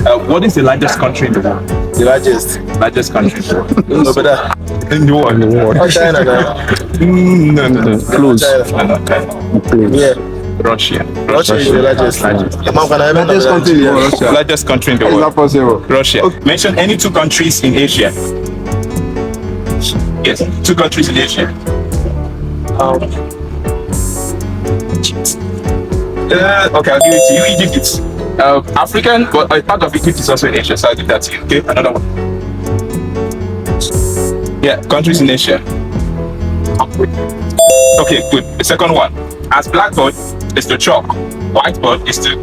What is the largest country in the world? The largest country in the world. over there. In the world. Oh, China, No. Close. Yeah. Russia. Russia is the largest. Largest country in the world, Russia. Largest country in the Is that world. possible? Russia. Mention any two countries in Asia. Yes, two countries in Asia. Okay, I'll give it to you. Egypt is African, but part of Egypt is also in Asia, so I'll give that to you. Okay, another one. Yeah, countries in Asia. Okay, good. The second one. As blackboard is to chalk, whiteboard is to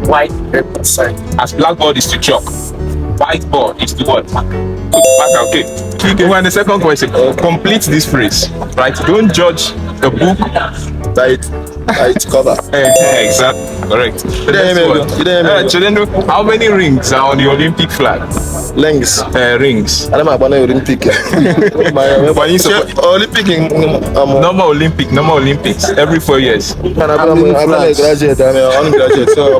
White paper side. as blackboard is to chalk, whiteboard is to what? Good. Okay. And the second question. Complete this phrase. Right? Don't judge the book. Light cover. Exactly. Correct. You didn't hear me. How many rings are on the Olympic flag? Lengths. Rings. I don't know about Olympic. Olympic in Normal Olympics every 4 years. I'm a graduate. I'm an undergraduate. So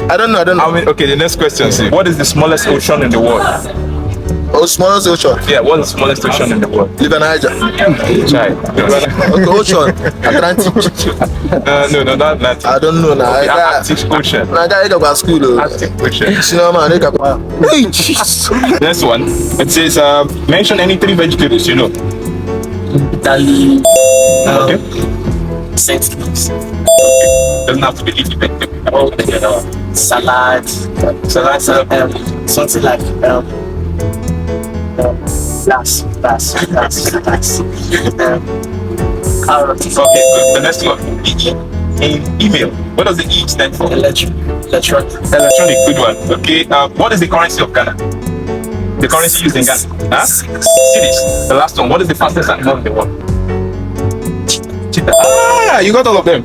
I don't know. How many? Okay, the next question is: what is the smallest ocean in the world? Oh, smallest ocean. Yeah, what's the smallest ocean in the world? Live in Niger. Chai. Okay, ocean. Atlantic. No, not Atlantic. I don't know now. The Arctic Ocean. I got to school. Arctic Ocean. You know, man, hey, jeez. Next one. It says mention any 3 vegetables you know. Italy, Okay. Saint Louis, Doesn't have to be leafy vegetable. salad, Salad. something like glass, carrot, Okay, good. The next one. In email. What does the E stand for? electronic, Electronic. Good one. Okay. What is the currency of Ghana? The currency used in Ghana. Huh? Cities. The last one. What is the fastest animal in the world? Cheetah. Ah, you got all of them.